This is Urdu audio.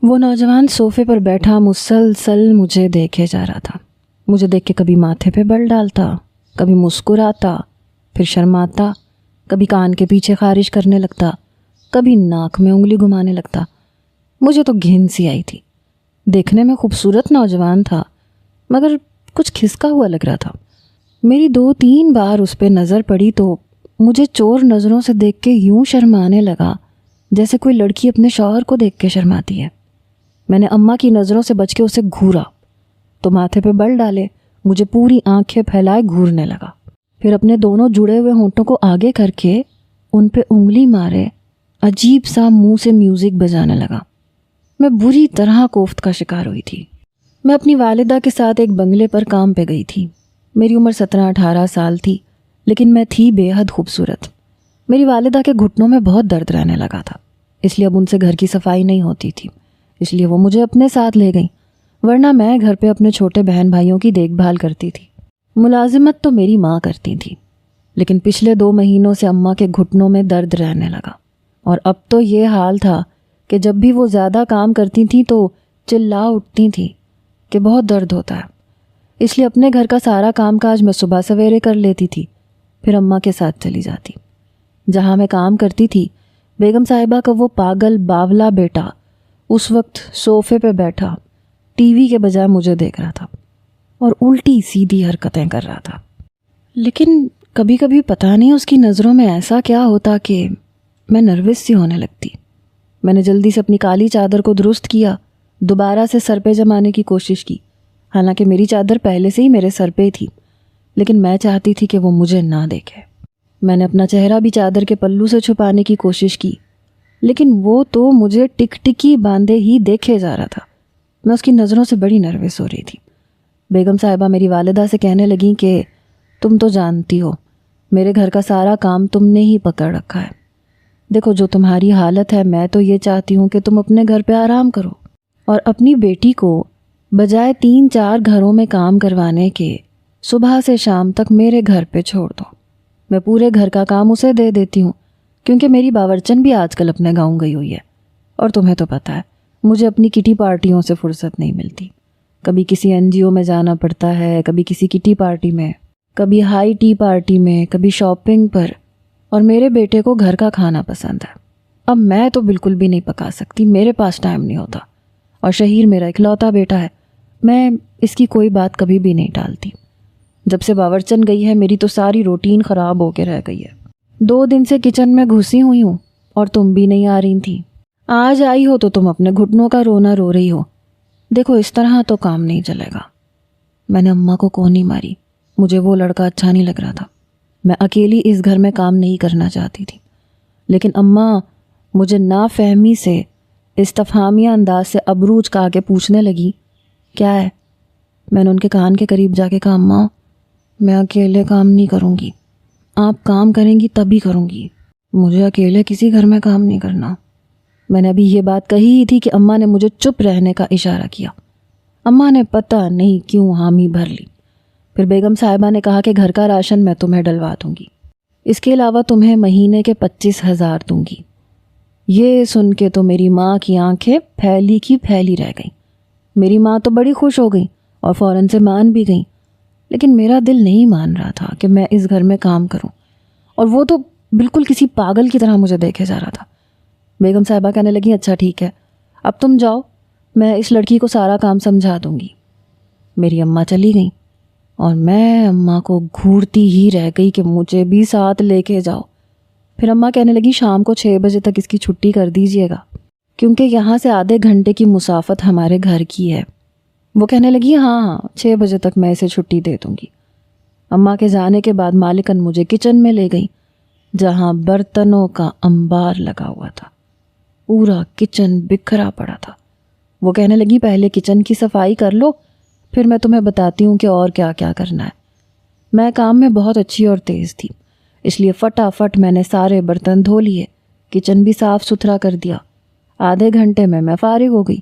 وہ نوجوان صوفے پر بیٹھا مسلسل مجھے دیکھے جا رہا تھا۔ مجھے دیکھ کے کبھی ماتھے پہ بل ڈالتا، کبھی مسکراتا، پھر شرماتا، کبھی کان کے پیچھے خارش کرنے لگتا، کبھی ناک میں انگلی گھمانے لگتا۔ مجھے تو گھن سی آئی تھی۔ دیکھنے میں خوبصورت نوجوان تھا، مگر کچھ کھسکا ہوا لگ رہا تھا۔ میری 2-3 بار اس پہ نظر پڑی تو مجھے چور نظروں سے دیکھ کے یوں شرمانے لگا جیسے کوئی لڑکی اپنے شوہر کو دیکھ کے شرماتی ہے۔ میں نے اماں کی نظروں سے بچ کے اسے گھورا تو ماتھے پہ بل ڈالے مجھے پوری آنکھیں پھیلائے گھورنے لگا، پھر اپنے دونوں جڑے ہوئے ہونٹوں کو آگے کر کے ان پہ انگلی مارے عجیب سا منہ سے میوزک بجانے لگا۔ میں بری طرح کوفت کا شکار ہوئی تھی۔ میں اپنی والدہ کے ساتھ ایک بنگلے پر کام پہ گئی تھی۔ میری عمر 17-18 سال تھی، لیکن میں تھی بے حد خوبصورت۔ میری والدہ کے گھٹنوں میں بہت درد رہنے لگا تھا، اس لیے اب ان سے گھر کی صفائی نہیں ہوتی تھی، اس لیے وہ مجھے اپنے ساتھ لے گئیں، ورنہ میں گھر پہ اپنے چھوٹے بہن بھائیوں کی دیکھ بھال کرتی تھی۔ ملازمت تو میری ماں کرتی تھی، لیکن پچھلے 2 مہینوں سے اماں کے گھٹنوں میں درد رہنے لگا، اور اب تو یہ حال تھا کہ جب بھی وہ زیادہ کام کرتی تھیں تو چلا اٹھتی تھیں کہ بہت درد ہوتا ہے۔ اس لیے اپنے گھر کا سارا کام کاج میں صبح سویرے کر لیتی تھی، پھر اماں کے ساتھ چلی جاتی۔ جہاں میں کام کرتی تھی، بیگم صاحبہ کا وہ پاگل باولا بیٹا اس وقت صوفے پہ بیٹھا ٹی وی کے بجائے مجھے دیکھ رہا تھا اور الٹی سیدھی حرکتیں کر رہا تھا۔ لیکن کبھی کبھی پتہ نہیں اس کی نظروں میں ایسا کیا ہوتا کہ میں نروس سی ہونے لگتی۔ میں نے جلدی سے اپنی کالی چادر کو درست کیا، دوبارہ سے سر پہ جمانے کی کوشش کی، حالانکہ میری چادر پہلے سے ہی میرے سر پہ تھی، لیکن میں چاہتی تھی کہ وہ مجھے نہ دیکھے۔ میں نے اپنا چہرہ بھی چادر کے پلو سے چھپانے کی کوشش کی، لیکن وہ تو مجھے ٹک ٹکی باندھے ہی دیکھے جا رہا تھا۔ میں اس کی نظروں سے بڑی نروس ہو رہی تھی۔ بیگم صاحبہ میری والدہ سے کہنے لگیں کہ تم تو جانتی ہو میرے گھر کا سارا کام تم نے ہی پکڑ رکھا ہے۔ دیکھو جو تمہاری حالت ہے، میں تو یہ چاہتی ہوں کہ تم اپنے گھر پہ آرام کرو اور اپنی بیٹی کو بجائے 3-4 گھروں میں کام کروانے کے صبح سے شام تک میرے گھر پہ چھوڑ دو۔ میں پورے گھر کا کام اسے دے دیتی ہوں، کیونکہ میری باورچن بھی آج کل اپنے گاؤں گئی ہوئی ہے، اور تمہیں تو پتہ ہے مجھے اپنی کٹی پارٹیوں سے فرصت نہیں ملتی۔ کبھی کسی NGO میں جانا پڑتا ہے، کبھی کسی کٹی پارٹی میں، کبھی ہائی ٹی پارٹی میں، کبھی شاپنگ پر، اور میرے بیٹے کو گھر کا کھانا پسند ہے۔ اب میں تو بالکل بھی نہیں پکا سکتی، میرے پاس ٹائم نہیں ہوتا، اور شہیر میرا اکلوتا بیٹا ہے، میں اس کی کوئی بات کبھی بھی نہیں ٹالتی۔ جب سے باورچن گئی ہے میری تو ساری روٹین خراب ہو کے رہ گئی ہے۔ 2 دن سے کچن میں گھسی ہوئی ہوں اور تم بھی نہیں آ رہی تھی۔ آج آئی ہو تو تم اپنے گھٹنوں کا رونا رو رہی ہو۔ دیکھو اس طرح تو کام نہیں چلے گا۔ میں نے اماں کو کونی ماری، مجھے وہ لڑکا اچھا نہیں لگ رہا تھا۔ میں اکیلی اس گھر میں کام نہیں کرنا چاہتی تھی، لیکن اماں مجھے نافہمی سے استفہامیہ انداز سے ابرو اچکا کے پوچھنے لگی، کیا ہے؟ میں نے ان کے کان کے قریب جا کے کہا، اماں میں اکیلے کام نہیں کروں گی، آپ کام کریں گی تبھی کروں گی، مجھے اکیلے کسی گھر میں کام نہیں کرنا۔ میں نے ابھی یہ بات کہی ہی تھی کہ اماں نے مجھے چپ رہنے کا اشارہ کیا۔ اماں نے پتہ نہیں کیوں حامی بھر لی۔ پھر بیگم صاحبہ نے کہا کہ گھر کا راشن میں تمہیں ڈلوا دوں گی، اس کے علاوہ تمہیں مہینے کے 25,000 دوں گی۔ یہ سن کے تو میری ماں کی آنکھیں پھیلی کی پھیلی رہ گئیں۔ میری ماں تو بڑی خوش ہو گئی اور فوراً سے مان بھی گئیں، لیکن میرا دل نہیں مان رہا تھا کہ میں اس گھر میں کام کروں، اور وہ تو بالکل کسی پاگل کی طرح مجھے دیکھے جا رہا تھا۔ بیگم صاحبہ کہنے لگی، اچھا ٹھیک ہے، اب تم جاؤ، میں اس لڑکی کو سارا کام سمجھا دوں گی۔ میری اماں چلی گئیں اور میں اماں کو گھورتی ہی رہ گئی کہ مجھے بھی ساتھ لے کے جاؤ۔ پھر اماں کہنے لگی شام کو 6 بجے تک اس کی چھٹی کر دیجیے گا، کیونکہ یہاں سے آدھے گھنٹے کی مسافت ہمارے گھر کی ہے۔ وہ کہنے لگی ہاں 6 بجے تک میں اسے چھٹی دے دوں گی۔ اماں کے جانے کے بعد مالکن مجھے کچن میں لے گئی، جہاں برتنوں کا انبار لگا ہوا تھا، پورا کچن بکھرا پڑا تھا۔ وہ کہنے لگی پہلے کچن کی صفائی کر لو، پھر میں تمہیں بتاتی ہوں کہ اور کیا کیا کرنا ہے۔ میں کام میں بہت اچھی اور تیز تھی، اس لیے فٹافٹ میں نے سارے برتن دھو لیے، کچن بھی صاف ستھرا کر دیا۔ آدھے گھنٹے میں فارغ ہو گئی۔